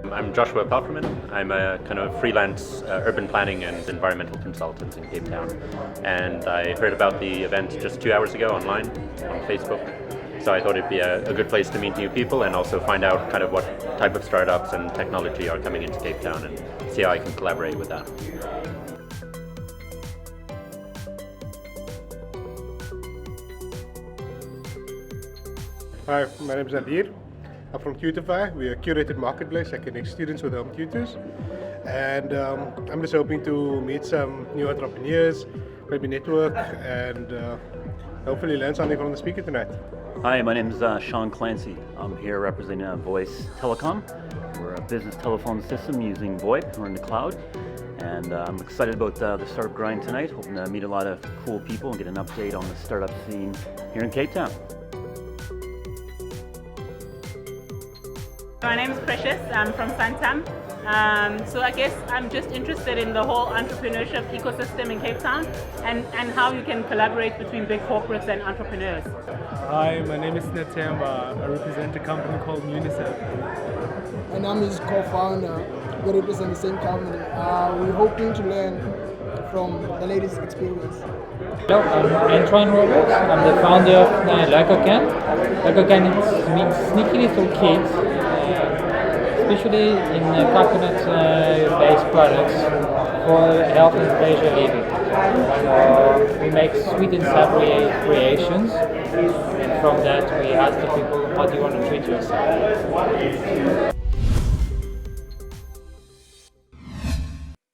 I'm Joshua Pelferman. I'm a kind of freelance urban planning and environmental consultant in Cape Town. And I heard about the event just 2 hours ago online on Facebook. So I thought it'd be a good place to meet new people and also find out kind of what type of startups and technology are coming into Cape Town and see how I can collaborate with that. Hi, my name is Adir. I'm from Tutorify. We're a curated marketplace that connects students with home tutors. And I'm just hoping to meet some new entrepreneurs, maybe network, and hopefully learn something from the speaker tonight. Hi, my name is Sean Clancy. I'm here representing Voice Telecom. We're a business telephone system using VoIP. We're in the cloud. And I'm excited about the startup grind tonight. Hoping to meet a lot of cool people and get an update on the startup scene here in Cape Town. My name is Precious. I'm from Santam. So I guess I'm just interested in the whole entrepreneurship ecosystem in Cape Town and how you can collaborate between big corporates and entrepreneurs. Hi, my name is Netemba. I represent a company called MUNISA. And I'm his co-founder. We represent the same company. We're hoping to learn from the latest experience. Hello, I'm Antoine Roberts. I'm the founder of Lakokan. Lakokan means sneaky little kids, especially in coconut-based products for health and pleasure living. So we make sweet and savory creations, and from that we ask the people, how do you want to treat yourself?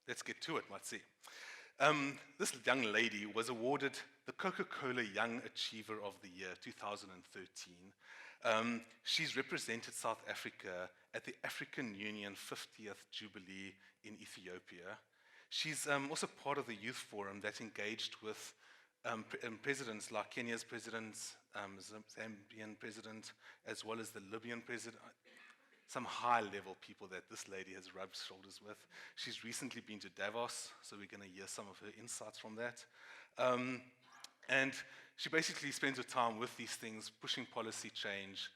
Let's get to it, Matsi. This young lady was awarded the Coca-Cola Young Achiever of the Year 2013. She's represented South Africa at the African Union 50th Jubilee in Ethiopia. She's also part of the youth forum that engaged with presidents like Kenya's president, Zambian president, as well as the Libyan president. Some high-level people that this lady has rubbed shoulders with. She's recently been to Davos, so we're going to hear some of her insights from that. And she basically spends her time with these things, pushing policy change,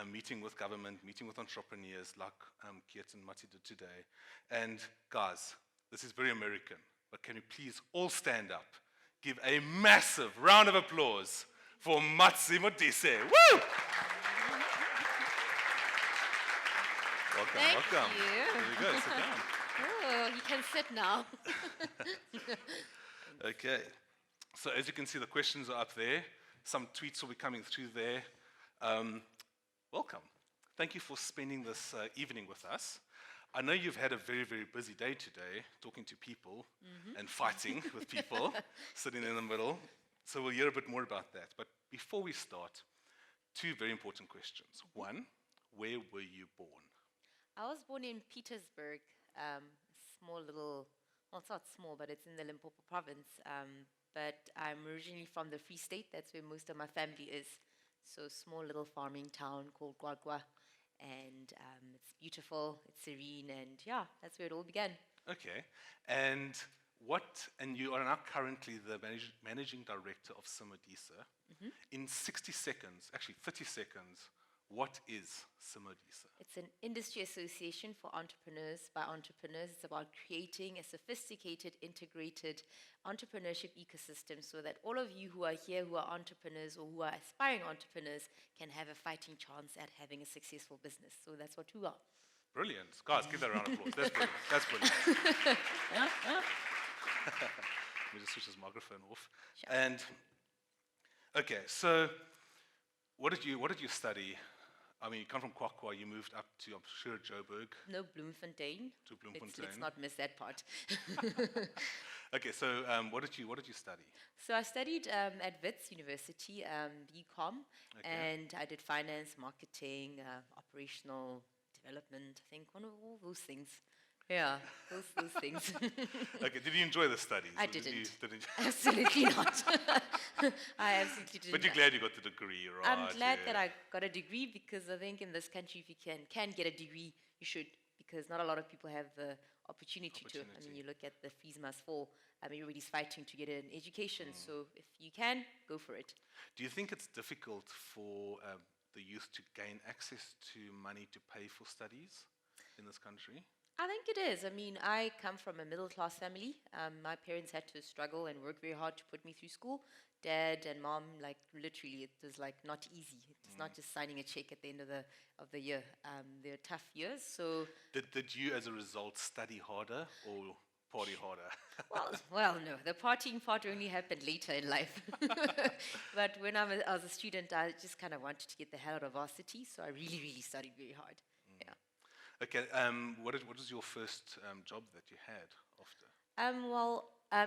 meeting with government, meeting with entrepreneurs like Kiet and Matsi did today. And guys, this is very American, but can you please all stand up? Give a massive round of applause for Matsi Modise. Woo! Welcome, Thank welcome. you. There you go, sit down. Oh, you can sit now. Okay, so as you can see, the questions are up there. Some tweets will be coming through there. Welcome. Thank you for spending this evening with us. I know you've had a very, very busy day today, talking to people and fighting with people, sitting in the middle. So we'll hear a bit more about that. But before we start, two very important questions. One, where were you born? I was born in Petersburg, small little, well, it's not small, but it's in the Limpopo province. But I'm originally from the Free State. That's where most of my family is. So small little farming town called Gwagwa. And it's beautiful, it's serene, and yeah, that's where it all began. Okay, and you are now currently the Managing Director of SiMODiSA. In 60 seconds, actually 30 seconds, what is SiMODiSA? It's an industry association for entrepreneurs. By entrepreneurs, it's about creating a sophisticated, integrated entrepreneurship ecosystem so that all of you who are here who are entrepreneurs or who are aspiring entrepreneurs can have a fighting chance at having a successful business. So that's what we are. Brilliant. Guys, give that a round of applause. That's brilliant. That's brilliant. Let me just switch this microphone off. Sure. And, okay, so what did you study? I mean, you come from Kwakwa, you moved up to, I'm sure, Joburg. No, Bloemfontein. To Bloemfontein. Let's not miss that part. Okay, so what did you study? So I studied at Wits University, BCom, and I did finance, marketing, operational development, I think, one of all those things. Yeah, those things. Okay, did you enjoy the studies? I Or didn't. didn't Absolutely not. I absolutely didn't. But you're glad you got the degree, right? I'm glad Yeah. that I got a degree because I think in this country, if you can get a degree, you should, because not a lot of people have the opportunity to. I mean, you look at the fees must fall. Everybody's fighting to get an education, so if you can, go for it. Do you think it's difficult for the youth to gain access to money to pay for studies? in this country? I think it is. I mean, I come from a middle class family. My parents had to struggle and work very hard to put me through school. Dad and mom, like literally, it was like not easy. It's not just signing a check at the end of the year. They're tough years. So, Did you, as a result, study harder or party harder? well, no, the partying part only happened later in life. But when I was a student, I just kind of wanted to get the hell out of varsity. So I really, really studied very hard. Yeah. Okay, what was your first job that you had after?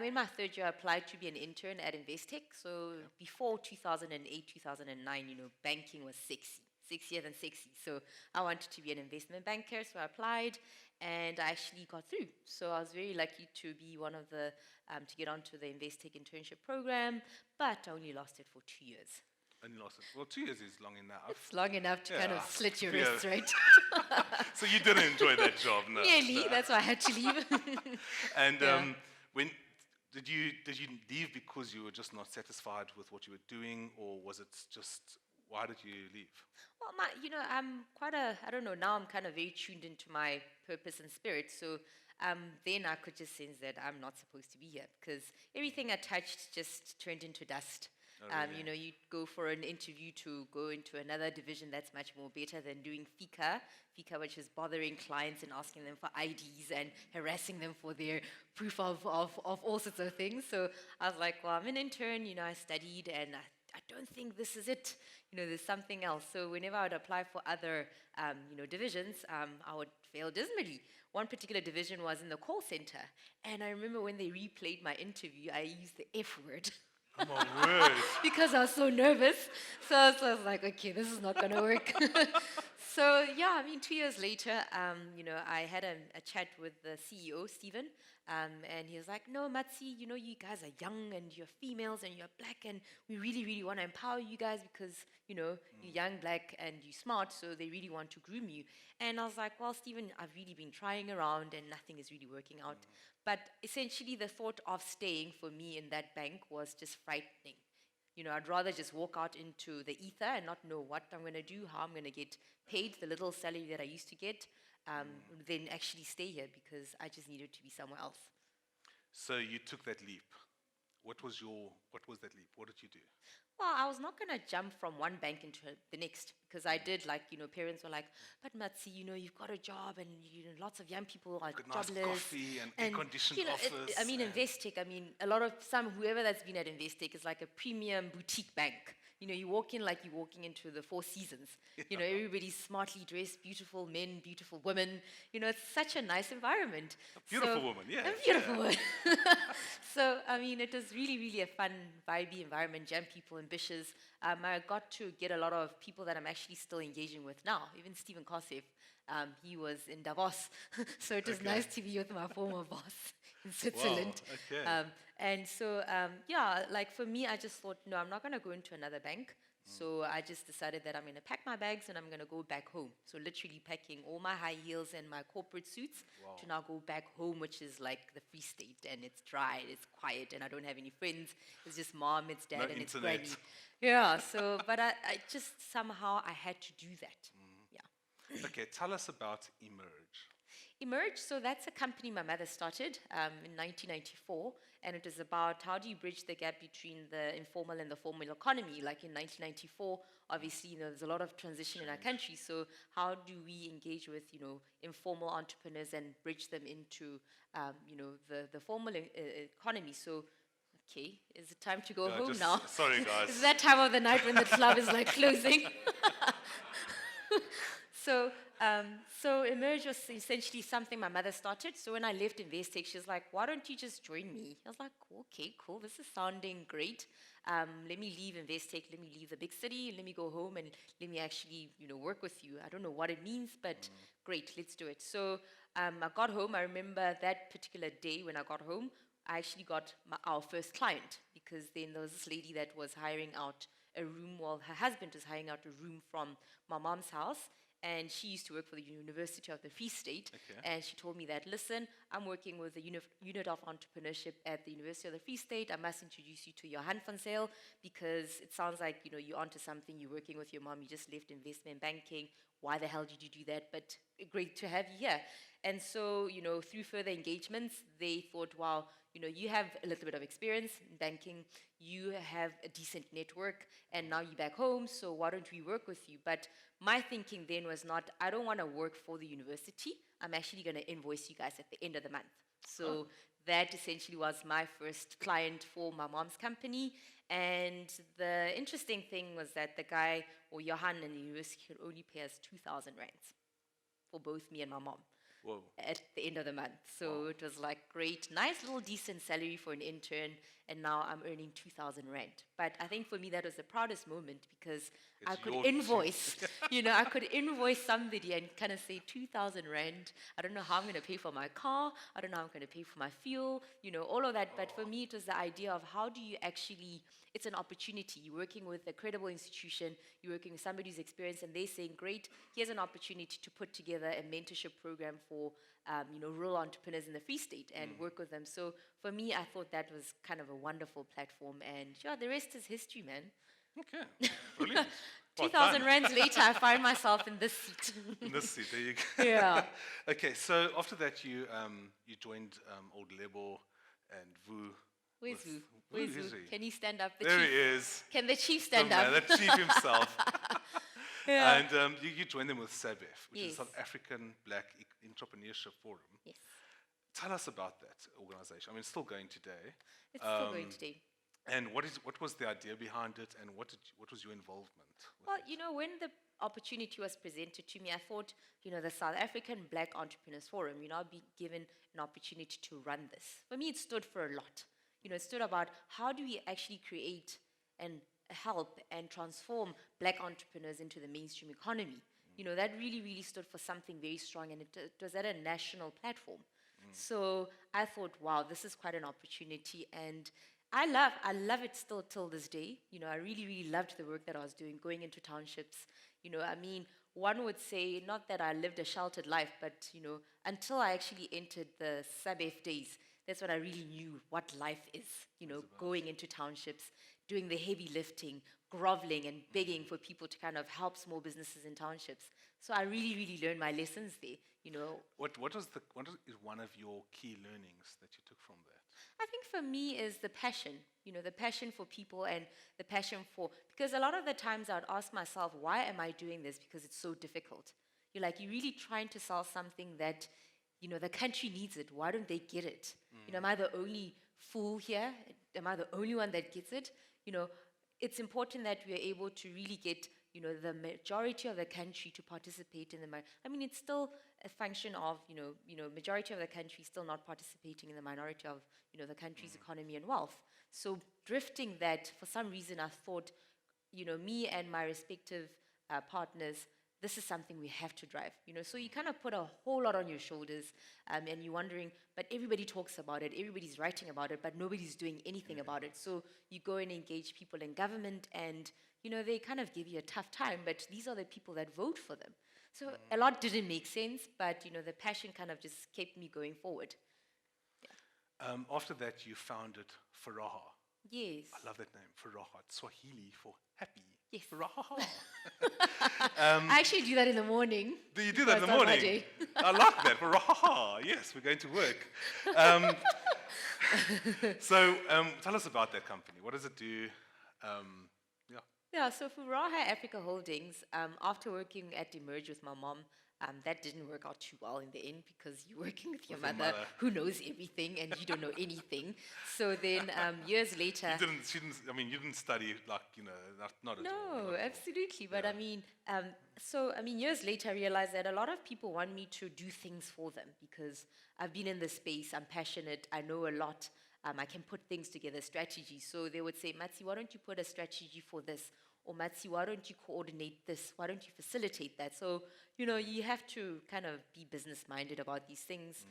In my third year, I applied to be an intern at Investec. So before 2008, 2009, banking was sexier than sexy. So I wanted to be an investment banker, so I applied, and I actually got through. So I was very lucky to be one of the, to get onto the Investec internship program, but I only lasted for 2 years. Only lasted, well, 2 years is long enough. It's long enough to kind of slit your wrists, right? So you didn't enjoy that job, no? Nearly, that's why I had to leave. And when did you leave because you were just not satisfied with what you were doing, or was it just, why did you leave? Well, I'm I don't know, now I'm kind of very tuned into my purpose and spirit. So then I could just sense that I'm not supposed to be here because everything I touched just turned into dust. Oh, really? You go for an interview to go into another division that's much more better than doing FICA, which is bothering clients and asking them for IDs and harassing them for their proof of all sorts of things. So I was like, well, I'm an intern, I studied, and I don't think this is it. There's something else. So whenever I would apply for other, divisions, I would fail dismally. One particular division was in the call center, and I remember when they replayed my interview, I used the F word. Oh my word. Because I was so nervous. So I was like, okay, this is not going to work. So, 2 years later, I had a chat with the CEO, Stephen, and he was like, no, Matsi, you guys are young and you're females and you're black and we really, really want to empower you guys because, you're young, black, and you're smart, so they really want to groom you. And I was like, well, Stephen, I've really been trying around and nothing is really working out. But essentially, the thought of staying for me in that bank was just frightening. I'd rather just walk out into the ether and not know what I'm going to do, how I'm going to get paid the little salary that I used to get, than actually stay here because I just needed to be somewhere else. So you took that leap. What was that leap? What did you do? Well, I was not going to jump from one bank into the next because I did, parents were like, but Matsi, you've got a job and, lots of young people are jobless. Nice coffee and air-conditioned office. Investec, whoever that's been at Investec is like a premium boutique bank. You walk in like you're walking into the Four Seasons. Everybody's smartly dressed, beautiful men, beautiful women. It's such a nice environment. Beautiful woman, yeah. A beautiful woman. So, it was really, really a fun, vibey environment, young people, ambitious. I got to get a lot of people that I'm actually still engaging with now. Even Stephen Kosef, he was in Davos. So it was nice to be with my former boss in Switzerland. Wow, okay. And so, for me, I just thought, no, I'm not going to go into another bank. So I just decided that I'm going to pack my bags and I'm going to go back home. So literally packing all my high heels and my corporate suits to now go back home, which is like the Free State, and it's dry, it's quiet, and I don't have any friends. It's just mom, it's dad, and it's granny. Yeah, so, but I just somehow I had to do that. Yeah. Okay, tell us about Emerge. Emerge, so that's a company my mother started in 1994, and it is about how do you bridge the gap between the informal and the formal economy. Like in 1994, obviously, there's a lot of transition in our country, so how do we engage with, informal entrepreneurs and bridge them into, the formal economy. So, okay, is it time to go home now? Sorry, guys. It's that time of the night when the club is like closing. So Emerge was essentially something my mother started. So when I left Investec, she was like, why don't you just join me? I was like, okay, cool. This is sounding great. Let me leave Investec. Let me leave the big city. Let me go home and let me actually, work with you. I don't know what it means, but great, let's do it. So I got home. I remember that particular day when I got home, I actually got our first client because then there was this lady that was hiring out a room. Well, her husband was hiring out a room from my mom's house. And she used to work for the University of the Free State. Okay. And she told me that, listen, I'm working with the Unit of Entrepreneurship at the University of the Free State. I must introduce you to Johan van Zyl because it sounds like, you're onto something. You're working with your mom. You just left investment banking. why the hell did you do that? But great to have you here. And so, through further engagements, they thought, wow, you have a little bit of experience in banking, you have a decent network, and now you're back home, so why don't we work with you? But my thinking then was not, I don't want to work for the university, I'm actually going to invoice you guys at the end of the month. So that essentially was my first client for my mom's company. And the interesting thing was that the guy, or Johan in the university, could only pay us 2,000 rands for both me and my mom. Whoa. At the end of the month. So it was like great, nice little decent salary for an intern, and now I'm earning 2,000 rand. But I think for me that was the proudest moment because I could invoice, I could invoice somebody and kind of say 2,000 rand. I don't know how I'm going to pay for my car. I don't know how I'm going to pay for my fuel, all of that. But for me, it was the idea of how do you actually, it's an opportunity. You're working with a credible institution, you're working with somebody who's experienced, and they're saying, great, here's an opportunity to put together a mentorship program for, rural entrepreneurs in the Free State and work with them. So for me, I thought that was kind of a wonderful platform. And the rest is history, man. Okay, brilliant. 2,000 rands later, I find myself in this seat. In this seat, there you go. Yeah. Okay, so after that, you joined Old Lebo and Vu. Where's Vu? Where's Vu? Can he stand up? There he is. Can the chief stand up? The chief himself. Yeah. And you joined them with SABEF, which is South African Black Entrepreneurship Forum. Yes. Tell us about that organization. I mean, it's still going today. It's still going today. And what was the idea behind it, and what was your involvement? Well, when the opportunity was presented to me, I thought, the South African Black Entrepreneurs Forum, I'd be given an opportunity to run this. For me, it stood for a lot. It stood about how do we actually create and help and transform Black entrepreneurs into the mainstream economy. That really, really stood for something very strong, and it was at a national platform. So I thought, wow, this is quite an opportunity, and I love it still till this day. I really, really loved the work that I was doing, going into townships. One would say, not that I lived a sheltered life, but, until I actually entered the SABEF days, that's when I really knew what life is, going into townships, doing the heavy lifting, groveling and begging for people to kind of help small businesses in townships. So I really, really learned my lessons there, What is one of your key learnings that you took from that? I think for me is the passion, the passion for people and the passion for, because a lot of the times I would ask myself, why am I doing this? Because it's so difficult. You're really trying to sell something that, the country needs it. Why don't they get it? Am I the only fool here? Am I the only one that gets it? It's important that we are able to really get, the majority of the country to participate in the, it's still a function of, majority of the country still not participating in the minority of, the country's economy and wealth. So drifting that, for some reason, I thought, me and my respective partners, this is something we have to drive, So you kind of put a whole lot on your shoulders, and you're wondering, but everybody talks about it, everybody's writing about it, but nobody's doing anything about it. So you go and engage people in government, and, they kind of give you a tough time, but these are the people that vote for them. So a lot didn't make sense, but, the passion kind of just kept me going forward. After that, you founded Furaha. Yes. I love that name, Furaha. It's Swahili for happy. Yes. Furaha. I actually do that in the morning. Do you do that in the morning? I like that. Furaha. Yes, we're going to work. So tell us about that company. What does it do? Yeah, so Furaha Africa Holdings, after working at Emerge with my mom, that didn't work out too well in the end because you're working with your mother who knows everything and you don't know anything. So then years later... You didn't study not at all. No, absolutely. But years later I realized that a lot of people want me to do things for them because I've been in this space, I'm passionate, I know a lot. I can put things together, strategies. So they would say, Matsi, why don't you put a strategy for this? Or Matsi, why don't you coordinate this? Why don't you facilitate that? So, you have to kind of be business-minded about these things.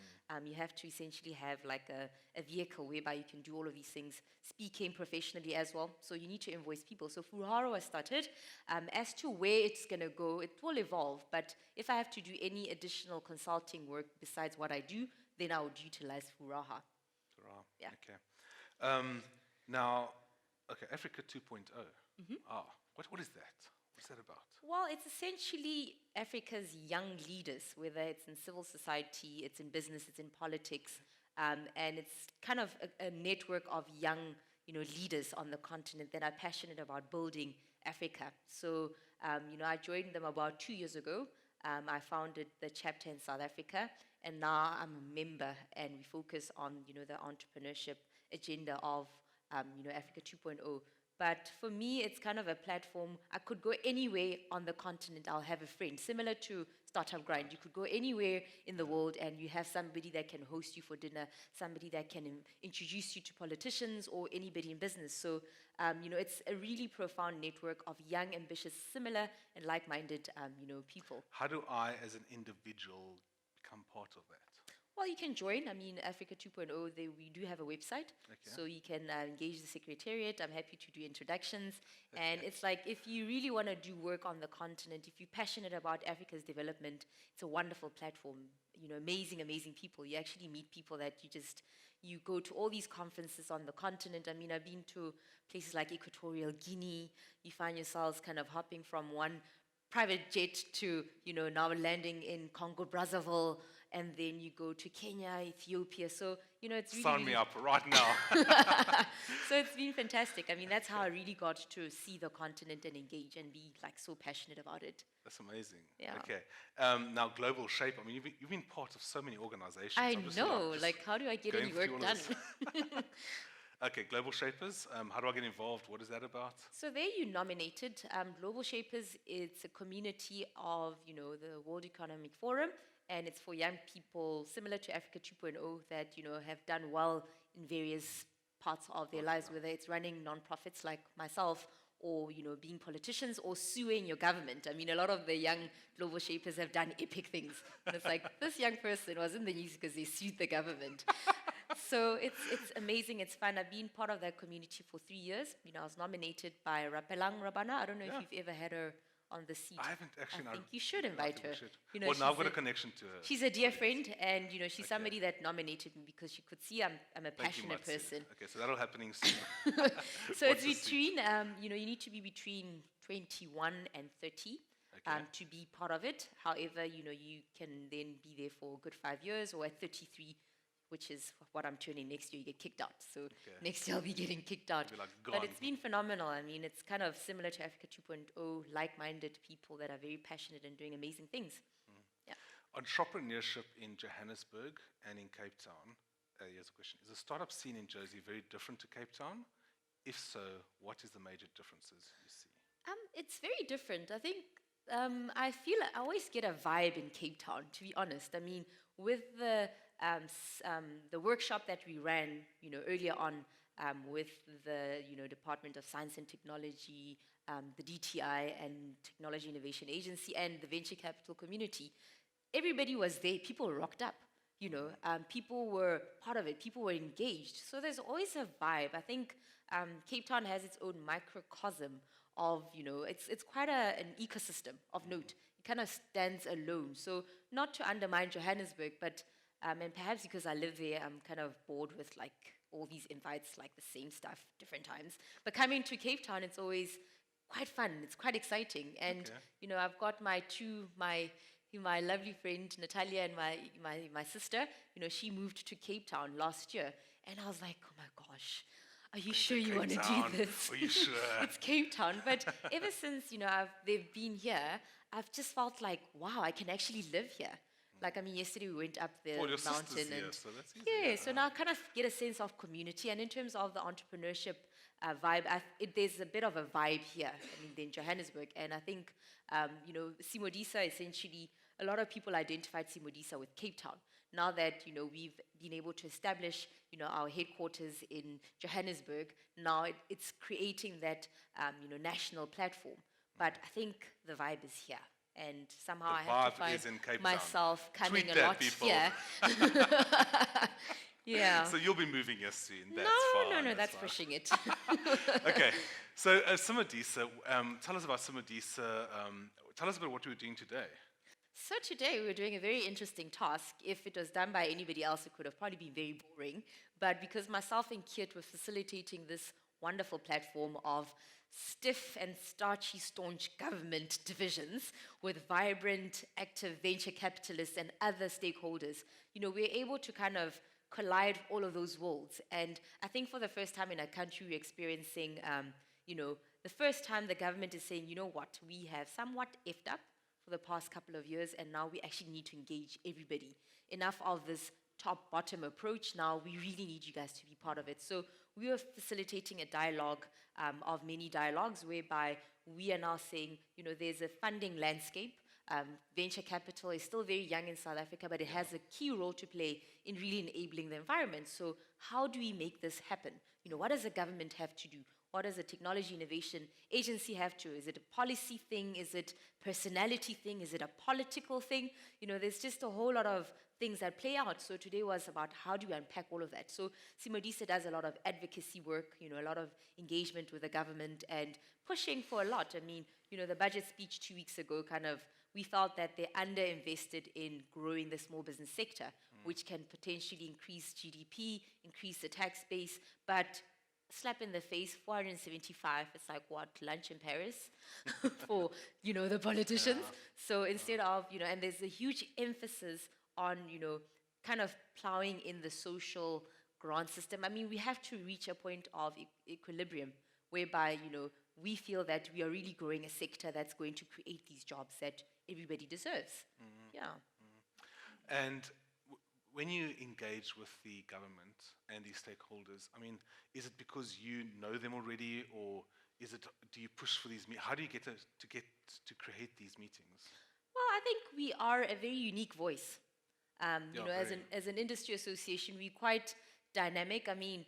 You have to essentially have like a vehicle whereby you can do all of these things, speaking professionally as well. So you need to invoice people. So Furaha was started. As to where it's going to go, it will evolve. But if I have to do any additional consulting work besides what I do, then I would utilize Furaha. Yeah. Okay. Now, Africa 2.0. What is that? What's that about? Well, it's essentially Africa's young leaders, whether it's in civil society, it's in business, it's in politics, and it's kind of a network of young, leaders on the continent that are passionate about building Africa. So, I joined them about 2 years ago. I founded the chapter in South Africa, and now I'm a member, and we focus on, the entrepreneurship agenda of, Africa 2.0. But for me, it's kind of a platform. I could go anywhere on the continent. I'll have a friend. Similar to Startup Grind. You could go anywhere in the world and you have somebody that can host you for dinner, somebody that can introduce you to politicians or anybody in business. So, it's a really profound network of young, ambitious, similar and like-minded, people. How do I, as an individual, become part of that? Well, you can join. I mean, Africa 2.0, we do have a website. Okay. So you can engage the secretariat. I'm happy to do introductions. And it's like, if you really want to do work on the continent, if you're passionate about Africa's development, it's a wonderful platform. Amazing, amazing people. You actually meet people that you go to all these conferences on the continent. I mean, I've been to places like Equatorial Guinea. You find yourselves kind of hopping from one private jet to, now landing in Congo, Brazzaville, and then you go to Kenya, Ethiopia. So, it's really... Sign me up right now. So it's been fantastic. I mean, that's how I really got to see the continent and engage and be so passionate about it. That's amazing. Yeah. Okay. Now, Global Shape, I mean, you've been part of so many organizations. I I'm just, know. just How do I get going any through work all done? of this. Okay, Global Shapers, how do I get involved? What is that about? So there you nominated. Global Shapers, it's a community of, the World Economic Forum, and it's for young people similar to Africa 2.0 that, have done well in various parts of their lives, whether it's running nonprofits like myself or, being politicians or suing your government. I mean, a lot of the young Global Shapers have done epic things. And it's like, this young person was in the news because they sued the government. So it's amazing, it's fun. I've been part of that community for 3 years. I was nominated by Rapelang Rabana. I don't know if you've ever had her on the seat. I haven't actually. I think you should invite her. Well, now I've got a connection to her. She's a dear friend, and she's somebody that nominated me because she could see I'm a passionate person. Okay, so that'll happening soon. So it's between, you need to be between 21 and 30. To be part of it. However, you can then be there for a good 5 years, or at 33, which is what I'm turning next year, you get kicked out. So next year I'll be getting kicked out. But it's been phenomenal. I mean, it's kind of similar to Africa 2.0, like-minded people that are very passionate and doing amazing things. Yeah. Entrepreneurship in Johannesburg and in Cape Town. Here's a question. Is the startup scene in Jozi very different to Cape Town? If so, what is the major differences you see? It's very different. I think I feel I always get a vibe in Cape Town, to be honest. I mean, with the workshop that we ran, earlier on with the, Department of Science and Technology, the DTI and Technology Innovation Agency, and the venture capital community, everybody was there. People rocked up. People were part of it. People were engaged. So there's always a vibe. I think Cape Town has its own microcosm of, it's quite an ecosystem of note. It kind of stands alone. So not to undermine Johannesburg, but and perhaps because I live there, I'm kind of bored with all these invites, the same stuff, different times. But coming to Cape Town, it's always quite fun. It's quite exciting. And, I've got my lovely friend Natalia and my sister, she moved to Cape Town last year. And I was like, oh my gosh, are you sure you want to do this? Are you sure? It's Cape Town. But ever since, they've been here, I've just felt like, wow, I can actually live here. Yesterday we went up the mountain. Here, so that's easy. So now I kind of get a sense of community. And in terms of the entrepreneurship vibe, there's a bit of a vibe here, in Johannesburg. And I think, SiMODiSA, essentially, a lot of people identified SiMODiSA with Cape Town. Now that, we've been able to establish, our headquarters in Johannesburg, now it's creating that, national platform. But I think the vibe is here. And somehow I have to find myself coming Tweet a lot people. here. Yeah. So you'll be moving here soon. That's No, fine. that's pushing it. Okay. So SiMODiSA, tell us about SiMODiSA. Tell us about what you were doing today. So today we were doing a very interesting task. If it was done by anybody else, it could have probably been very boring. But because myself and Kiet were facilitating this wonderful platform of stiff and starchy, staunch government divisions with vibrant, active venture capitalists and other stakeholders. We're able to kind of collide all of those worlds. And I think for the first time in our country, we're experiencing, the first time the government is saying, you know what, we have somewhat effed up for the past couple of years, and now we actually need to engage everybody. Enough of this top-bottom approach. Now we really need you guys to be part of it. So we are facilitating a dialogue of many dialogues whereby we are now saying, there's a funding landscape. Venture capital is still very young in South Africa, but it has a key role to play in really enabling the environment. So how do we make this happen? What does the government have to do? What does a technology innovation agency have to? Is it a policy thing? Is it personality thing? Is it a political thing? There's just a whole lot of things that play out. So today was about how do we unpack all of that. So SiMODiSA does a lot of advocacy work, a lot of engagement with the government and pushing for a lot. I mean, the budget speech 2 weeks ago we felt that they underinvested in growing the small business sector, which can potentially increase GDP, increase the tax base, but slap in the face, 475, it's like what, lunch in Paris for, the politicians. Yeah. So instead of, and there's a huge emphasis on, kind of plowing in the social grant system. I mean, we have to reach a point of equilibrium whereby, we feel that we are really growing a sector that's going to create these jobs that everybody deserves. Yeah. And when you engage with the government and the stakeholders, I mean, is it because you know them already, or do you push for these meetings? How do you get to create these meetings? Well, I think we are a very unique voice. As an industry association, we're quite dynamic. I mean,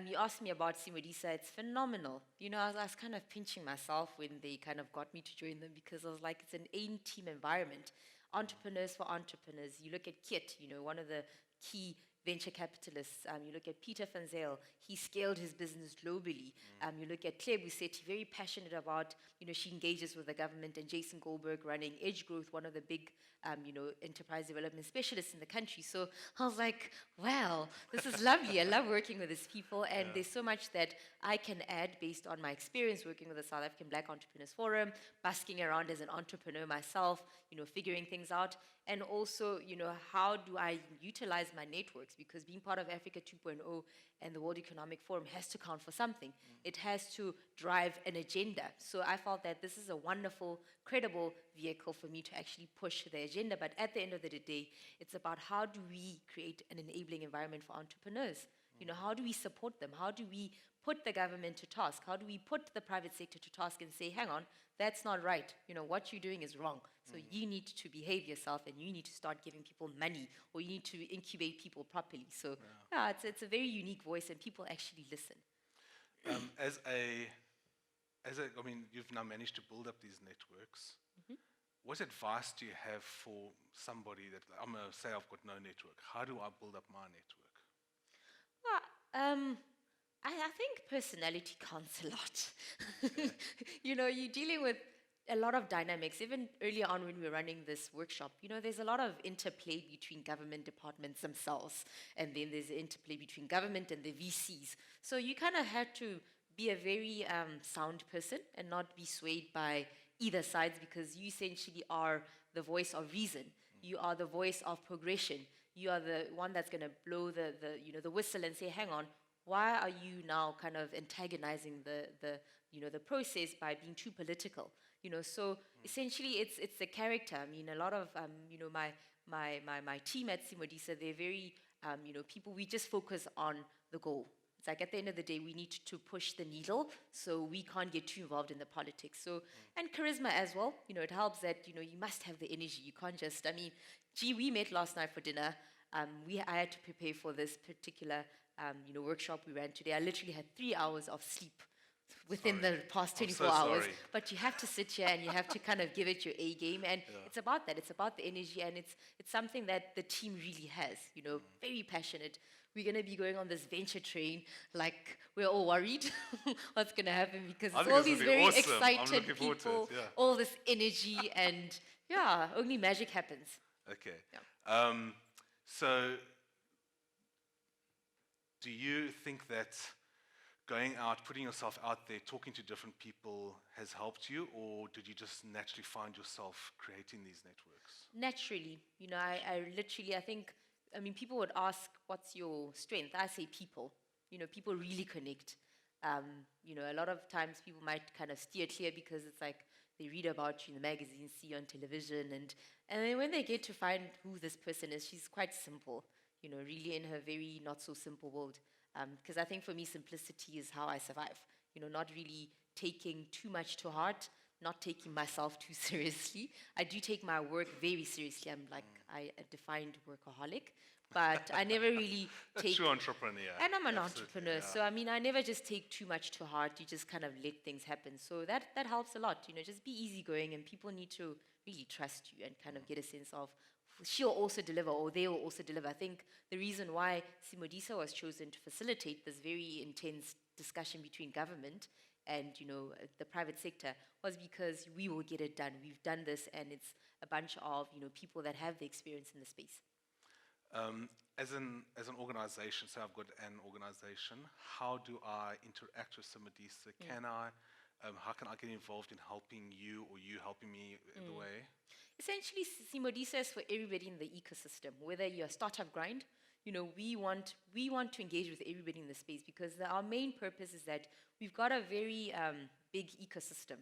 you asked me about SiMODiSA, it's phenomenal. I was kind of pinching myself when they kind of got me to join them, because I was like, it's an team environment. Entrepreneurs for entrepreneurs. You look at Kit, one of the key venture capitalists. You look at Peter van Zyl, he scaled his business globally. You look at Claire Bussetti, very passionate about, she engages with the government, and Jason Goldberg running Edge Growth, one of the big, enterprise development specialists in the country. So I was like, wow, this is lovely. I love working with these people, and there's so much that I can add based on my experience working with the South African Black Entrepreneurs Forum, busking around as an entrepreneur myself, figuring things out. And also, how do I utilize my networks? Because being part of Africa 2.0 and the World Economic Forum has to count for something. It has to drive an agenda. So I felt that this is a wonderful, credible vehicle for me to actually push the agenda. But at the end of the day, it's about how do we create an enabling environment for entrepreneurs? How do we support them? How do we put the government to task? How do we put the private sector to task and say, hang on, that's not right. What you're doing is wrong. So you need to behave yourself, and you need to start giving people money, or you need to incubate people properly. So it's a very unique voice, and people actually listen. I mean, you've now managed to build up these networks. What advice do you have for somebody that, I'm going to say I've got no network? How do I build up my network? Well, I think personality counts a lot. Okay. You're dealing with a lot of dynamics. Even earlier on when we were running this workshop, there's a lot of interplay between government departments themselves, and then there's the interplay between government and the VCs. So you kind of had to be a very sound person and not be swayed by either sides, because you essentially are the voice of reason. You are the voice of progression. You are the one that's going to blow the whistle and say, hang on, why are you now kind of antagonizing the process by being too political? So essentially it's the character. I mean, a lot of my team at SiMODiSA, they're very people. We just focus on the goal. It's like at the end of the day, we need to push the needle, so we can't get too involved in the politics. So, and charisma as well. It helps that you must have the energy. You can't just. I mean, we met last night for dinner. I had to prepare for this particular workshop we ran today. I literally had 3 hours of sleep within the past 24 hours. Sorry. But you have to sit here and you have to kind of give it your A game. And it's about that. It's about the energy, and it's something that the team really has. Very passionate. We're going to be going on this venture train. Like, we're all worried what's going to happen, because it's all these very excited people, all this energy, and only magic happens. Okay. Yeah. So, do you think that going out, putting yourself out there, talking to different people has helped you, or did you just naturally find yourself creating these networks? Naturally, I think, people would ask, what's your strength? I say people. People really connect. A lot of times people might kind of steer clear because it's like they read about you in the magazines, see you on television, and then when they get to find who this person is, she's quite simple, really in her very not so simple world. Because I think for me, simplicity is how I survive. Not really taking too much to heart, not taking myself too seriously. I do take my work very seriously. I'm like a defined workaholic, but I never really A take. true entrepreneur. And I'm an Absolutely, entrepreneur, yeah. so I never just take too much to heart. You just kind of let things happen. So that helps a lot. Just be easygoing, and people need to really trust you and kind of get a sense of she'll also deliver, or they will also deliver. I think the reason why SiMODiSA was chosen to facilitate this very intense discussion between government and the private sector was because we will get it done. We've done this, and it's a bunch of people that have the experience in the space. As an organization, so I've got an organization, how do I interact with SiMODiSA? How can I get involved in helping you, or you helping me in the way? Essentially, SiMODiSA is for everybody in the ecosystem, whether you're a startup grind. We want to engage with everybody in the space because our main purpose is that we've got a very big ecosystem.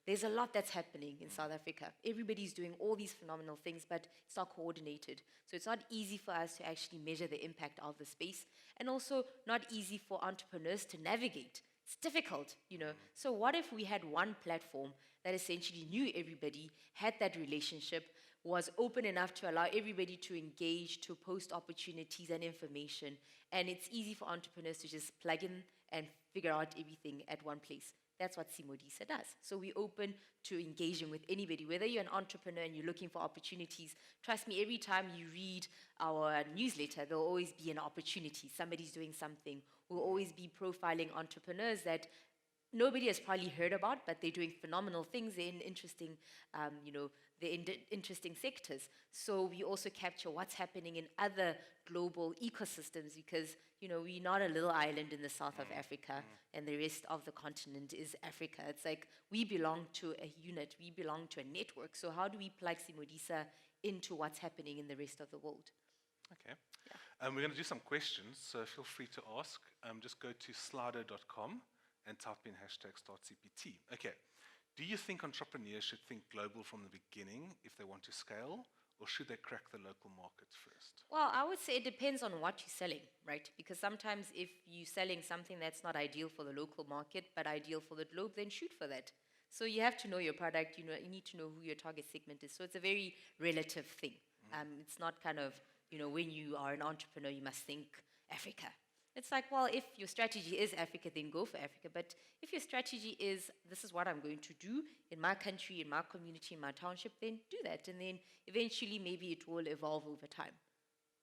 There's a lot that's happening in South Africa. Everybody's doing all these phenomenal things, but it's not coordinated. So it's not easy for us to actually measure the impact of the space, and also not easy for entrepreneurs to navigate. It's difficult. So what if we had one platform that essentially knew everybody, had that relationship, was open enough to allow everybody to engage, to post opportunities and information, and it's easy for entrepreneurs to just plug in and figure out everything at one place. That's what SiMODiSA does. So we're open to engaging with anybody, whether you're an entrepreneur and you're looking for opportunities. Trust me, every time you read our newsletter, there'll always be an opportunity. Somebody's doing something. We'll always be profiling entrepreneurs that nobody has probably heard about, but they're doing phenomenal things. They're in interesting, interesting sectors. So we also capture what's happening in other global ecosystems because, we're not a little island in the south of Africa and the rest of the continent is Africa. It's like we belong to a unit, we belong to a network. So how do we plug SiMODiSA into what's happening in the rest of the world? Okay. We're going to do some questions, so feel free to ask. Just go to slido.com and type in #StartCPT. Okay. Do you think entrepreneurs should think global from the beginning if they want to scale, or should they crack the local market first? Well, I would say it depends on what you're selling, right? Because sometimes if you're selling something that's not ideal for the local market, but ideal for the globe, then shoot for that. So you have to know your product, you need to know who your target segment is. So it's a very relative thing. It's not kind of, when you are an entrepreneur, you must think Africa. It's like, well, if your strategy is Africa, then go for Africa. But if your strategy is, this is what I'm going to do in my country, in my community, in my township, then do that. And then eventually maybe it will evolve over time.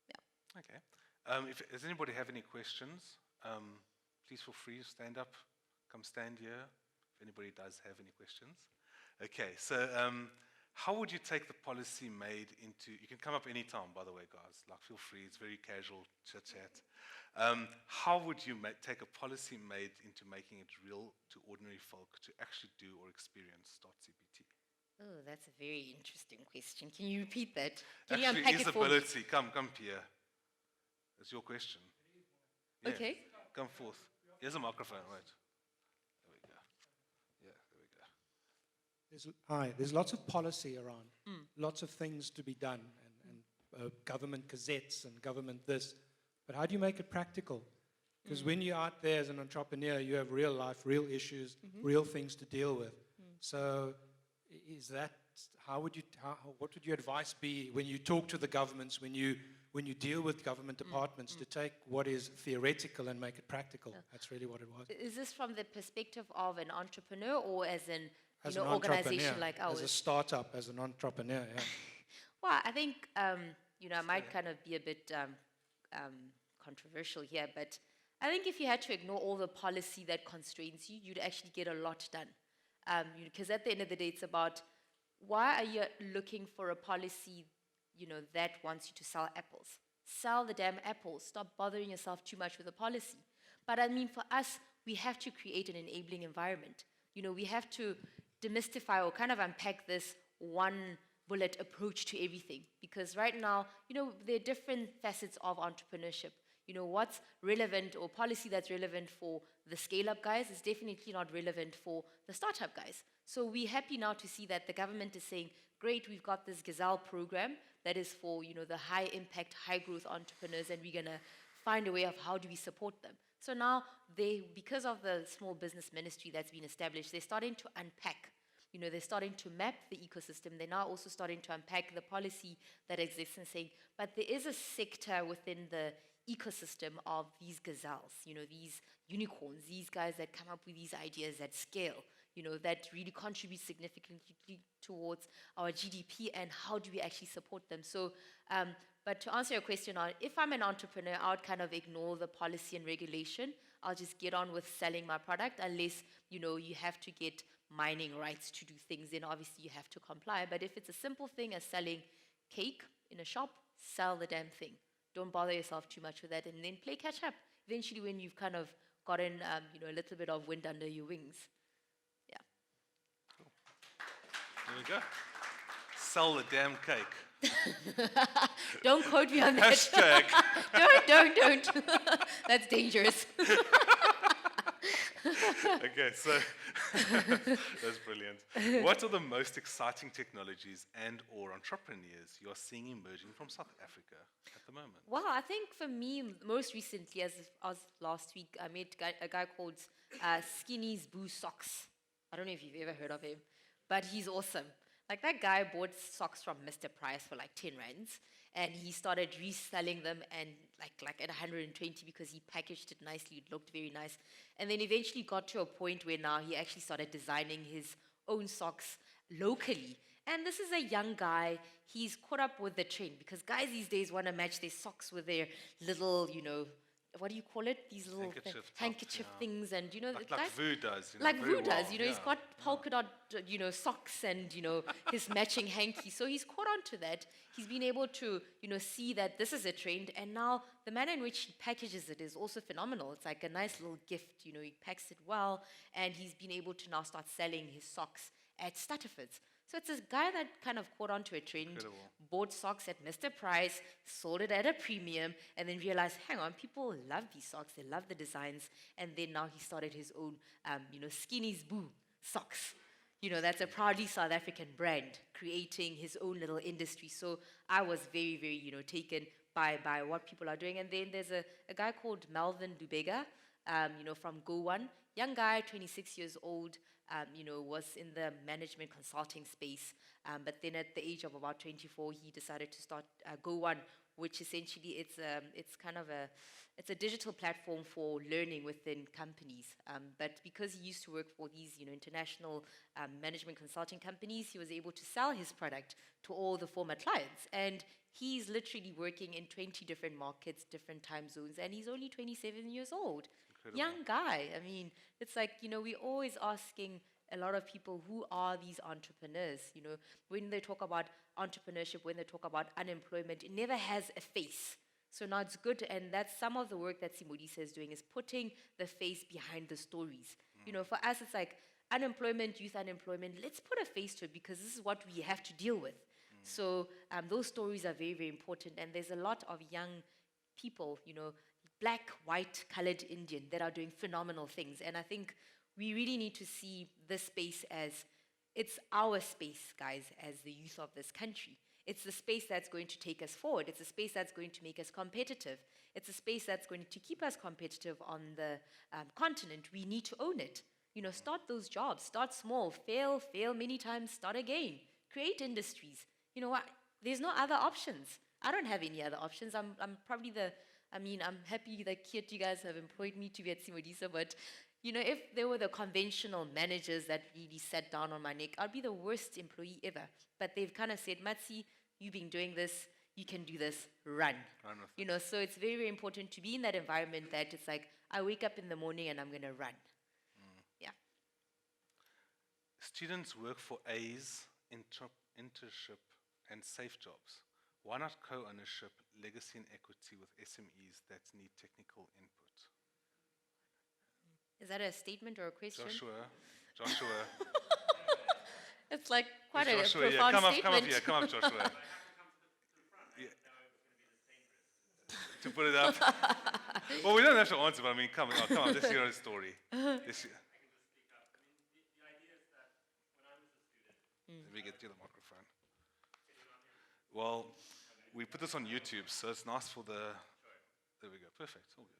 Yeah. Okay. Does anybody have any questions? Please feel free to stand up. Come stand here if anybody does have any questions. Okay, so how would you take the policy made into, you can come up anytime, by the way, guys, like feel free, it's very casual chit-chat. How would you take a policy made into making it real to ordinary folk to actually do or experience StartCPT? Oh, that's a very interesting question. Can you repeat that? Can you Actually, unpack it for me? usability, come Pierre. It's your question. Yeah, Okay. come forth. Here's a microphone, right. There we go. Yeah, there we go. There's lots of policy around, lots of things to be done, and government gazettes and government this. But how do you make it practical? Because when you're out there as an entrepreneur, you have real life, real issues, real things to deal with. So is that, what would your advice be when you talk to the governments, when you deal with government departments to take what is theoretical and make it practical? That's really what it was. Is this from the perspective of an entrepreneur or as an As an organization entrepreneur, like ours? as a startup, as an entrepreneur, yeah. Well, I think, I might kind of be a bit controversial here, but I think if you had to ignore all the policy that constrains you, you'd actually get a lot done. Because at the end of the day, it's about why are you looking for a policy, that wants you to sell apples? Sell the damn apples. Stop bothering yourself too much with the policy. But I mean, for us, we have to create an enabling environment. We have to demystify or kind of unpack this one bullet approach to everything. Because right now, there are different facets of entrepreneurship. What's relevant or policy that's relevant for the scale-up guys is definitely not relevant for the startup guys. So we're happy now to see that the government is saying, great, we've got this Gazelle program that is for, the high-impact, high-growth entrepreneurs, and we're going to find a way of how do we support them. So now, because of the small business ministry that's been established, they're starting to unpack. They're starting to map the ecosystem. They're now also starting to unpack the policy that exists and saying, but there is a sector within the ecosystem of these gazelles, these unicorns, these guys that come up with these ideas at scale, that really contribute significantly towards our GDP, and how do we actually support them? So, but to answer your question, if I'm an entrepreneur, I would kind of ignore the policy and regulation. I'll just get on with selling my product, unless, you have to get mining rights to do things, then obviously you have to comply. But if it's a simple thing as selling cake in a shop, sell the damn thing. Don't bother yourself too much with that, and then play catch up. Eventually, when you've kind of gotten, a little bit of wind under your wings. Yeah. Cool. There we go. Sell the damn cake. Don't quote me on that. Hashtag. Don't. That's dangerous. Okay, so that's brilliant. What are the most exciting technologies and or entrepreneurs you're seeing emerging from South Africa at the moment? Well, I think for me, most recently, as last week, I met a guy called Skinny's Boo Socks. I don't know if you've ever heard of him, but he's awesome. Like, that guy bought socks from Mr. Price for like 10 rands, and he started reselling them and like at 120 because he packaged it nicely. It looked very nice. And then eventually got to a point where now he actually started designing his own socks locally. And this is a young guy. He's caught up with the trend, because guys these days want to match their socks with their little, what do you call it? These little handkerchief things, and like Vu does. Like Vu does, he's got polka dot, socks and, his matching hanky. So he's caught on to that. He's been able to, see that this is a trend, and now the manner in which he packages it is also phenomenal. It's like a nice little gift, he packs it well, and he's been able to now start selling his socks at Stutterford's. So it's this guy that kind of caught on to a trend, bought socks at Mr. Price, sold it at a premium, and then realized, hang on, people love these socks, they love the designs, and then now he started his own, Skinny's Boo socks. That's a proudly South African brand, creating his own little industry. So I was very, very, taken by what people are doing. And then there's a guy called Melvin Dubega, from Go One, young guy, 26 years old, was in the management consulting space. But then at the age of about 24, he decided to start Go One, which essentially it's kind of a digital platform for learning within companies. But because he used to work for these international management consulting companies, he was able to sell his product to all the former clients. And he's literally working in 20 different markets, different time zones, and he's only 27 years old. Incredible. Young guy. I mean, it's like, we're always asking a lot of people, who are these entrepreneurs? When they talk about entrepreneurship, when they talk about unemployment, it never has a face. So now it's good, and that's some of the work that SiMODiSA is doing, is putting the face behind the stories. For us, it's like unemployment, youth unemployment, let's put a face to it, because this is what we have to deal with. So those stories are very, very important, and there's a lot of young people, black, white, colored, Indian, that are doing phenomenal things. And I think we really need to see this space as, it's our space, guys, as the youth of this country. It's the space that's going to take us forward. It's a space that's going to make us competitive. It's a space that's going to keep us competitive on the continent. We need to own it. Start those jobs. Start small. Fail many times. Start again. Create industries. You know what? There's no other options. I don't have any other options. I'm probably I'm happy that Kiet, you guys have employed me to be at SiMODiSA, but if there were the conventional managers that really sat down on my neck, I'd be the worst employee ever. But they've kind of said, Matsi, you've been doing this, you can do this, run. So it's very, very important to be in that environment that it's like, I wake up in the morning and I'm going to run. Yeah. Students work for A's, internship, and safe jobs. Why not co-ownership, legacy and equity with SMEs that need technical input? Is that a statement or a question? Joshua. It's like quite It's a Joshua, profound come statement. come up, Joshua. Yeah. To put it up. Well, we don't have to answer, but I mean, come on, let's hear a story. Let me get you the microphone. Well, we put this on YouTube, so it's nice for the. There we go. Perfect. All good.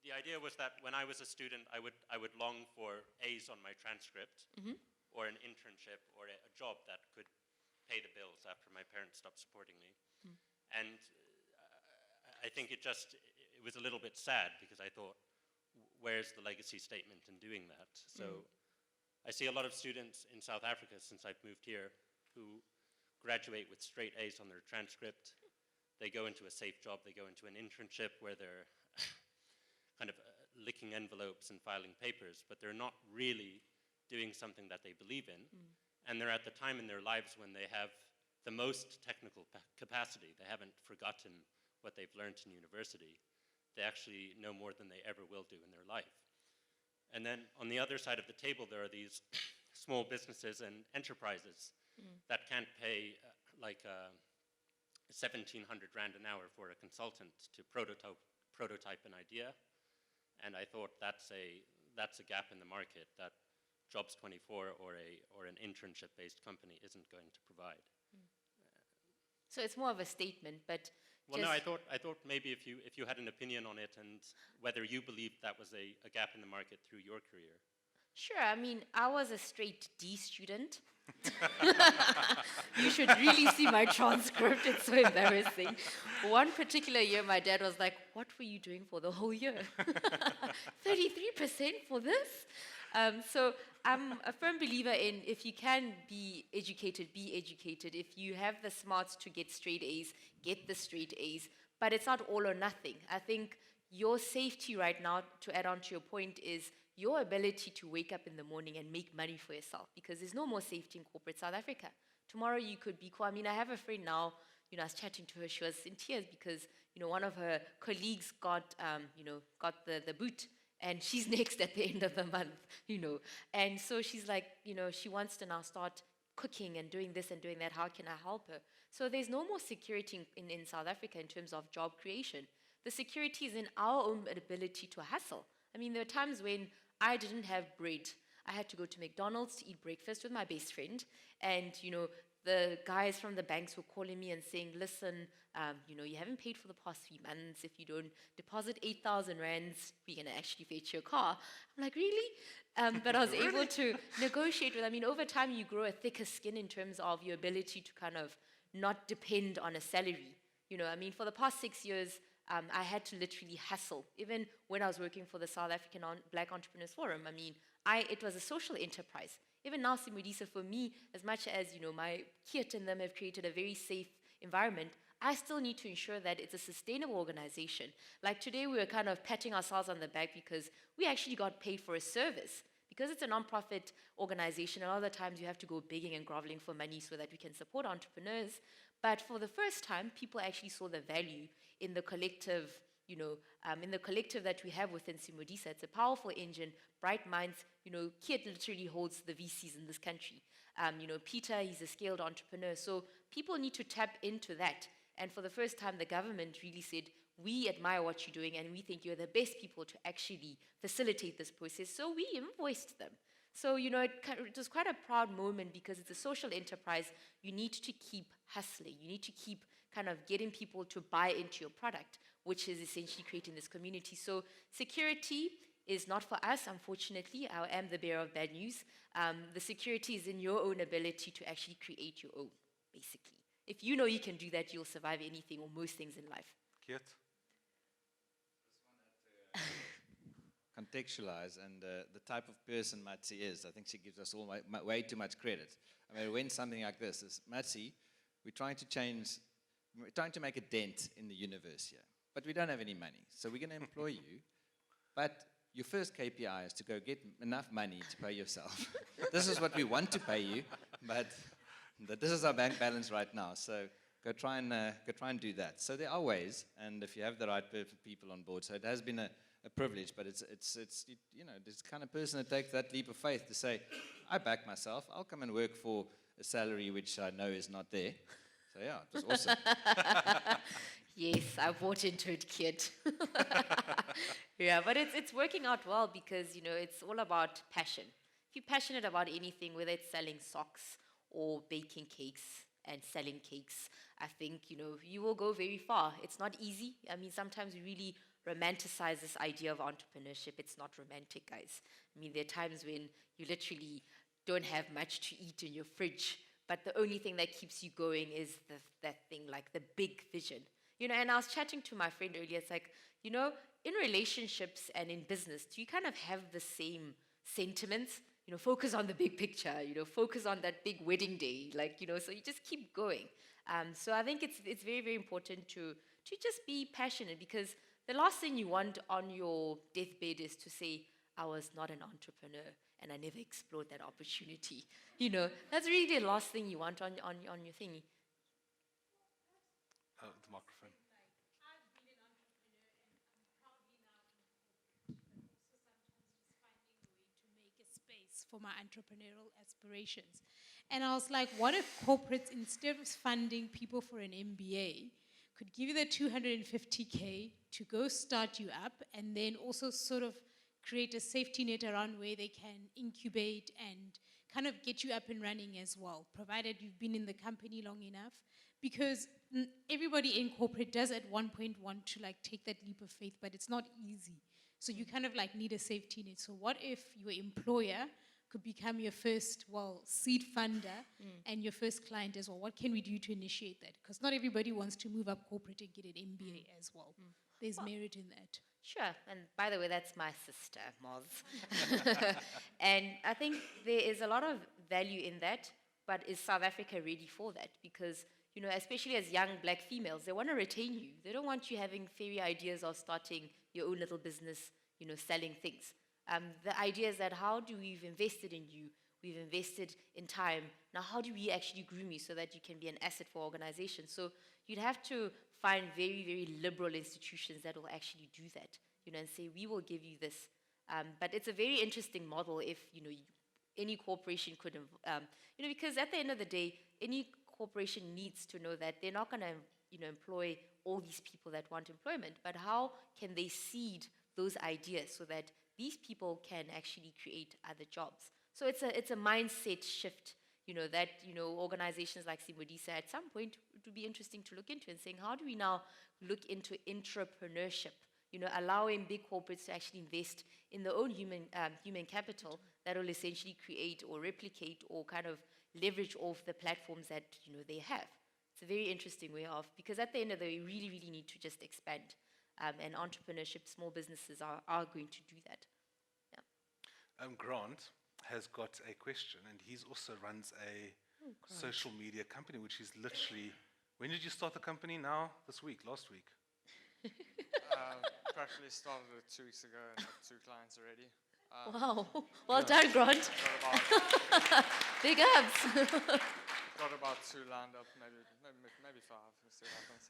The idea was that when I was a student, I would long for A's on my transcript, or an internship, or a job that could pay the bills after my parents stopped supporting me. And I think it was a little bit sad because I thought, where's the legacy statement in doing that? So I see a lot of students in South Africa since I've moved here who graduate with straight A's on their transcript. They go into a safe job, they go into an internship where they're kind of licking envelopes and filing papers, but they're not really doing something that they believe in. And they're at the time in their lives when they have the most technical capacity. They haven't forgotten what they've learned in university. They actually know more than they ever will do in their life. And then on the other side of the table, there are these small businesses and enterprises that can't pay like 1,700 Rand an hour for a consultant to prototype an idea. And I thought that's a gap in the market that Jobs 24 or an internship-based company isn't going to provide. So it's more of a statement, but well, no, I thought maybe if you had an opinion on it and whether you believed that was a gap in the market through your career. Sure, I mean, I was a straight D student. You should really see my transcript, it's so embarrassing. One particular year, my dad was like, what were you doing for the whole year? 33% for this? So I'm a firm believer in if you can be educated, be educated. If you have the smarts to get straight A's, get the straight A's. But it's not all or nothing. I think your safety right now, to add on to your point, is your ability to wake up in the morning and make money for yourself, because there's no more safety in corporate South Africa. Tomorrow you could be cool. I mean, I have a friend now, I was chatting to her, she was in tears because, one of her colleagues got the boot, and she's next at the end of the month, And so she's like, she wants to now start cooking and doing this and doing that. How can I help her? So there's no more security in South Africa in terms of job creation. The security is in our own ability to hustle. I mean, there were times when I didn't have bread. I had to go to McDonald's to eat breakfast with my best friend. And, the guys from the banks were calling me and saying, listen, you haven't paid for the past 3 months. If you don't deposit 8,000 rands, we're going to actually fetch your car. I'm like, really? But I was able to negotiate with them. Over time, you grow a thicker skin in terms of your ability to kind of not depend on a salary. For the past 6 years, I had to literally hustle. Even when I was working for the South African Black Entrepreneurs Forum, it was a social enterprise. Even now, SiMODiSA, for me, as much as, my Kiet and them have created a very safe environment, I still need to ensure that it's a sustainable organization. Like today, we were kind of patting ourselves on the back because we actually got paid for a service. Because it's a non-profit organization, a lot of the times you have to go begging and groveling for money so that we can support entrepreneurs. But for the first time, people actually saw the value in the collective, that we have within SiMODiSA. It's a powerful engine, bright minds. Kiet literally holds the VCs in this country. Peter, he's a scaled entrepreneur. So people need to tap into that. And for the first time, the government really said, we admire what you're doing and we think you're the best people to actually facilitate this process. So we invoiced them. So, it was quite a proud moment because it's a social enterprise. You need to keep hustling. You need to keep kind of getting people to buy into your product, which is essentially creating this community. So security is not for us, unfortunately. I am the bearer of bad news. The security is in your own ability to actually create your own, basically. If you know you can do that, you'll survive anything or most things in life. Kiet? Contextualize and the type of person Matsi is. I think she gives us all way too much credit. When something like this is, Matsi, we're trying to make a dent in the universe here, but we don't have any money, so we're going to employ you, but your first KPI is to go get enough money to pay yourself. This is what we want to pay you, but this is our bank balance right now, so go try and do that. So there are ways, and if you have the right people on board, so it has been a privilege, but it's this kind of person that takes that leap of faith to say, I back myself, I'll come and work for a salary which I know is not there. So yeah, it was awesome. Yes, I bought into it, kid. Yeah, but it's working out well because, it's all about passion. If you're passionate about anything, whether it's selling socks or baking cakes and selling cakes, I think, you will go very far. It's not easy. I mean, sometimes we really romanticize this idea of entrepreneurship. It's not romantic, guys. I mean, there are times when you literally don't have much to eat in your fridge, but the only thing that keeps you going is that thing, like the big vision. And I was chatting to my friend earlier. It's like, in relationships and in business, do you kind of have the same sentiments? Focus on the big picture, focus on that big wedding day, so you just keep going. So I think it's very, very important to just be passionate, because the last thing you want on your deathbed is to say, I was not an entrepreneur and I never explored that opportunity. That's really the last thing you want on your thingy. The microphone. For my entrepreneurial aspirations. And I was like, what if corporates, instead of funding people for an MBA, could give you the 250K to go start you up, and then also sort of create a safety net around where they can incubate and kind of get you up and running as well, provided you've been in the company long enough. Because everybody in corporate does at one point want to take that leap of faith, but it's not easy. So you kind of need a safety net. So what if your employer could become your first, seed funder and your first client as well? What can we do to initiate that? Because not everybody wants to move up corporate and get an MBA as well. There's merit in that. Sure, and by the way, that's my sister, Moz. And I think there is a lot of value in that, but is South Africa ready for that? Because, especially as young black females, they want to retain you. They don't want you having fairy ideas of starting your own little business, selling things. The idea is that we've invested in you, we've invested in time. Now, how do we actually groom you so that you can be an asset for organizations? So you'd have to find very, very liberal institutions that will actually do that, and say, we will give you this. But it's a very interesting model if, any corporation could, because at the end of the day, any corporation needs to know that they're not going to, employ all these people that want employment, but how can they seed those ideas so that these people can actually create other jobs? So it's a mindset shift, that, organizations like SiMODiSA at some point, it would be interesting to look into, and saying, how do we now look into entrepreneurship? Allowing big corporates to actually invest in their own human capital that will essentially create or replicate or kind of leverage off the platforms that, they have. It's a very interesting way of, because at the end of the day, we really, really need to just expand. And entrepreneurship, small businesses are going to do that. Yeah. Grant has got a question, and he also runs a social media company, which is literally, when did you start the company? Now? This week? Last week? Practically started it 2 weeks ago and have 2 clients already. Wow. Well done, Grant. Big ups. Got about 2 lined up, maybe 5. We'll see what happens.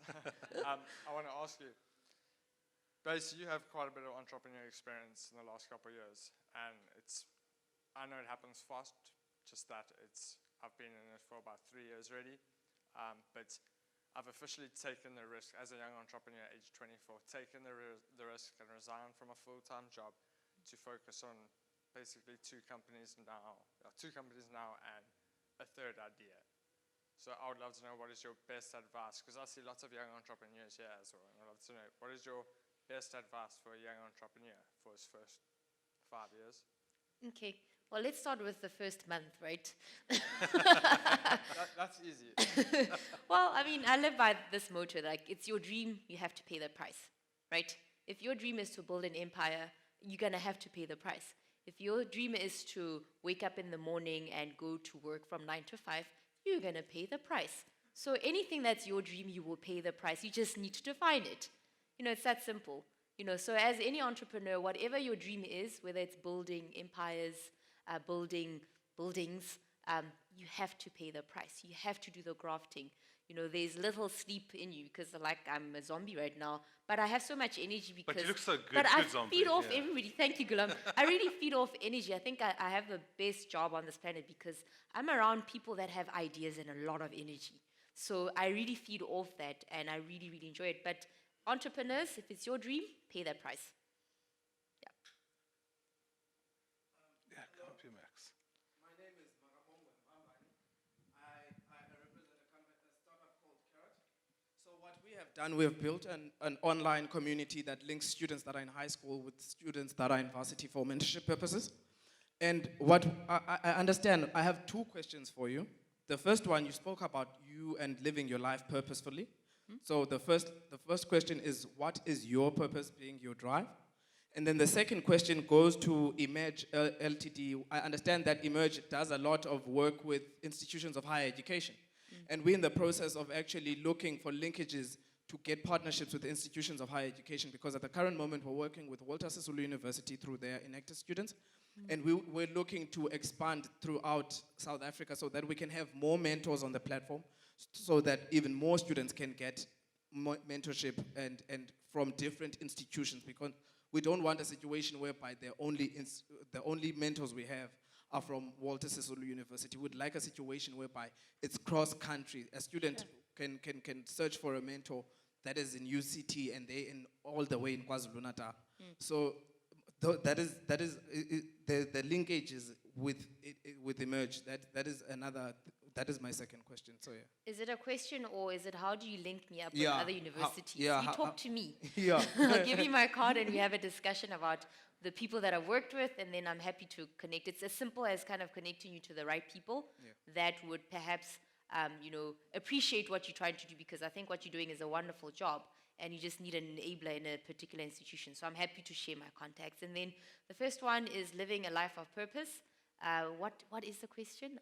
I want to ask you, basically, you have quite a bit of entrepreneurial experience in the last couple of years, and I know it happens fast, just that I've been in it for about 3 years already, but I've officially taken the risk as a young entrepreneur, age 24, taken the risk and resigned from a full-time job to focus on basically 2 companies now and a third idea. So I would love to know, what is your best advice? Because I see lots of young entrepreneurs here as well, and I'd love to know, what is your best advice for a young entrepreneur for his first 5 years? Okay, well, let's start with the first month, right? That's easy. Well, I mean, I live by this motto, it's your dream, you have to pay the price, right? If your dream is to build an empire, you're going to have to pay the price. If your dream is to wake up in the morning and go to work from 9 to 5, you're going to pay the price. So anything that's your dream, you will pay the price. You just need to define it. It's that simple. So as any entrepreneur, whatever your dream is, whether it's building empires, building buildings, you have to pay the price. You have to do the grafting. there's little sleep in you because like I'm a zombie right now, but I have so much energy because. But you look so good. But I good zombie, feed off yeah. everybody. Thank you, Gulam. I really feed off energy. I think I have the best job on this planet because I'm around people that have ideas and a lot of energy. So I really feed off that, and I really, really enjoy it. But entrepreneurs, if it's your dream, pay that price. Yeah, come up here, Max. My name is Maramongo Mbambani. I represent a startup called Carrot. So what we have done, we have built an online community that links students that are in high school with students that are in varsity for mentorship purposes. And what I understand, I have two questions for you. The first one, you spoke about you and living your life purposefully. So the first question is, what is your purpose being your drive? And then the second question goes to Emerge LTD. I understand that Emerge does a lot of work with institutions of higher education. And we're in the process of actually looking for linkages to get partnerships with institutions of higher education, because at the current moment we're working with Walter Sisulu University through their enacted students. And we're looking to expand throughout South Africa so that we can have more mentors on the platform, so that even more students can get more mentorship and from different institutions, because we don't want a situation whereby the only mentors we have are from Walter Sisulu University. We'd like a situation whereby it's cross-country. A student can search for a mentor that is in UCT and they're in all the way in KwaZulu-Natal. So that is the linkages with Emerge. That is my second question. So yeah. Is it a question, or is it how do you link me up with other universities? You talk to me. Yeah. I'll give you my card and we have a discussion about the people that I've worked with, and then I'm happy to connect. It's as simple as kind of connecting you to the right people that would perhaps appreciate what you're trying to do, because I think what you're doing is a wonderful job and you just need an enabler in a particular institution. So I'm happy to share my contacts. And then the first one is living a life of purpose. What is the question?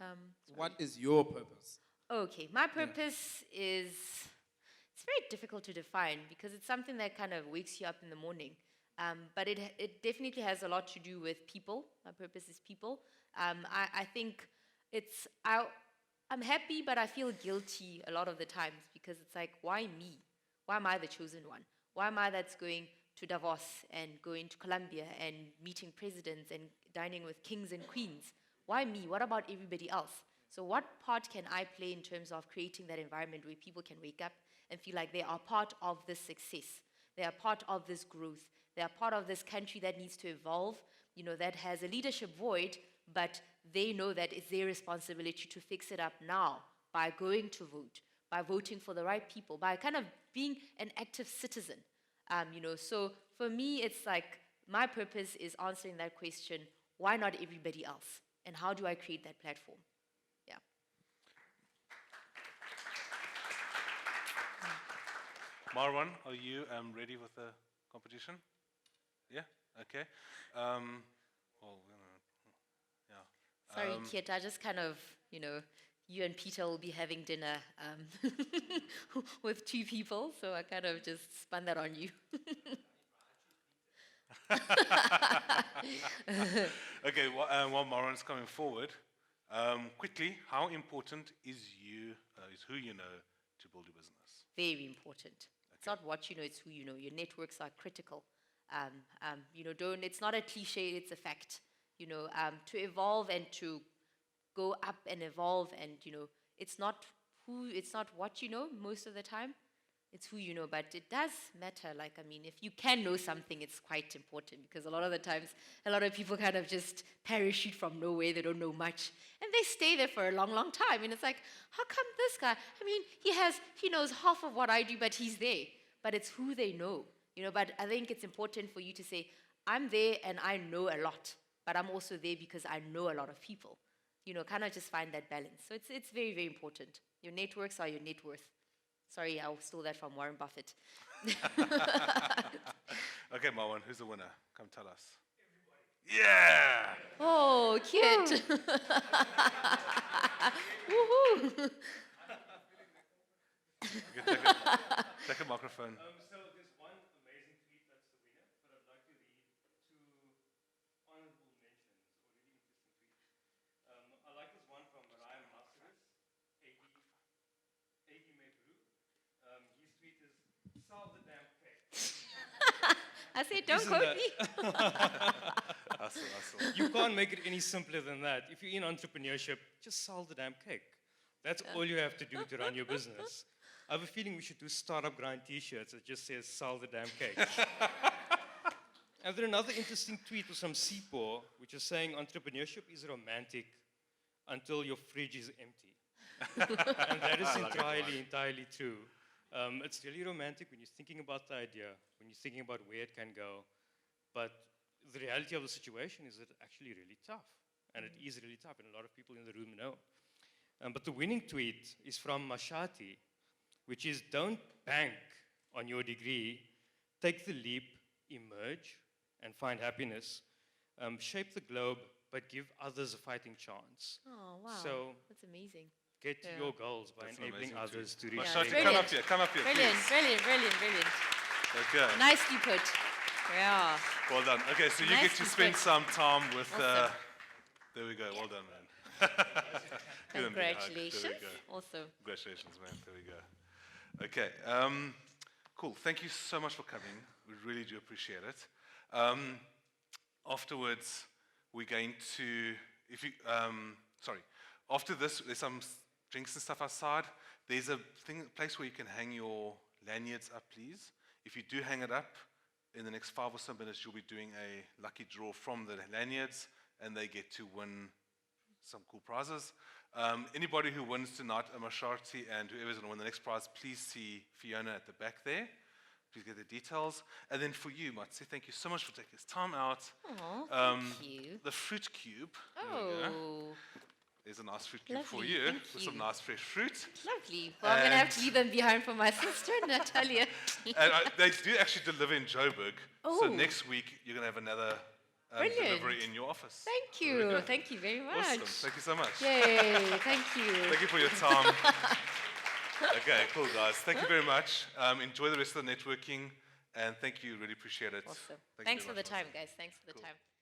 What is your purpose? Okay, my purpose is, it's very difficult to define because it's something that kind of wakes you up in the morning. But it definitely has a lot to do with people. My purpose is people. I think I'm happy, but I feel guilty a lot of the times because it's like, why me? Why am I the chosen one? Why am I that's going to Davos and going to Colombia and meeting presidents and dining with kings and queens? Why me? What about everybody else? So what part can I play in terms of creating that environment where people can wake up and feel like they are part of this success? They are part of this growth. They are part of this country that needs to evolve, that has a leadership void, but they know that it's their responsibility to fix it up now by going to vote, by voting for the right people, by kind of being an active citizen. So for me, it's like my purpose is answering that question, why not everybody else? And how do I create that platform? Yeah. Marwan, are you ready with the competition? Yeah? Okay. Sorry, Kit, I just kind of, you and Peter will be having dinner with two people, so I kind of just spun that on you. Okay, while Marwan's coming forward, quickly, how important is who you know to build your business? Very important. Okay. It's not what you know, it's who you know. Your networks are critical. It's not a cliche, it's a fact. To evolve and to go up and evolve, and it's not what you know most of the time, it's who you know. But it does matter. If you can know something, it's quite important, because a lot of the times, a lot of people kind of just parachute from nowhere. They don't know much, and they stay there for a long, long time. And it's like, how come this guy? He knows half of what I do, but he's there. But it's who they know, But I think it's important for you to say, I'm there and I know a lot, but I'm also there because I know a lot of people. Kind of just find that balance. So it's very, very important. Your networks are your net worth. Sorry, I stole that from Warren Buffett. Okay, Marwan, who's the winner? Come tell us. Everybody. Yeah! Oh, Kit. Woohoo! Okay, take a microphone. So there's one amazing tweet that's the winner, but I'd like to read two honorable mentions or really interesting tweets. I like this one from Ryan Master's, 80 made sell the damn cake. I said, don't Isn't quote that- me. Hustle. You can't make it any simpler than that. If you're in entrepreneurship, just sell the damn cake. That's all you have to do to run your business. I have a feeling we should do startup grind t-shirts that just says sell the damn cake. And then another interesting tweet was from Sipo, which is saying entrepreneurship is romantic until your fridge is empty. And that is entirely true. It's really romantic when you're thinking about the idea, when you're thinking about where it can go. But the reality of the situation is it's actually really tough. And it is really tough, and a lot of people in the room know. But the winning tweet is from Mashati, which is, don't bank on your degree, take the leap, emerge, and find happiness. Shape the globe, but give others a fighting chance. Oh, wow. So that's amazing. get to your goals by That's an enabling amazing others tweet. to reach Mashati, their come goals. up here, come up here, Brilliant, please. brilliant, brilliant, brilliant. Okay. Nicely put. Yeah. Well done. Okay, so you get to Nicely spend put. some time with. Awesome. There we go. Well done, man. Give them a big hug. Congratulations. There we go. Awesome. Congratulations, man. There we go. Okay. Cool. Thank you so much for coming. We really do appreciate it. Afterwards, we're going to. After this, there's some drinks and stuff outside. There's a place where you can hang your lanyards up, please. If you do hang it up, in the next 5 or so minutes, you'll be doing a lucky draw from the lanyards, and they get to win some cool prizes. Anybody who wins tonight, a Mashati, and whoever's going to win the next prize, please see Fiona at the back there. Please get the details. And then for you, Matsi, thank you so much for taking this time out. Aw, thank you. The fruit cube. There we go. Oh, There's a nice fruit cube for Lovely, you thank with some you. nice fresh fruit. lovely. Well, I'm going to have to leave them behind for my sister, Natalia. And they do actually deliver in Joburg. So Oh. next week, you're going to have another Brilliant. delivery in your office. Thank There we you. go. Thank you very much. Awesome. Thank you so much. Yay, thank you. Thank you for your time. Okay, cool, guys. Thank you very much. Enjoy the rest of the networking, and thank you. Really appreciate it. Awesome. Thank you Thanks very for the much, time, guys. Thanks for the time.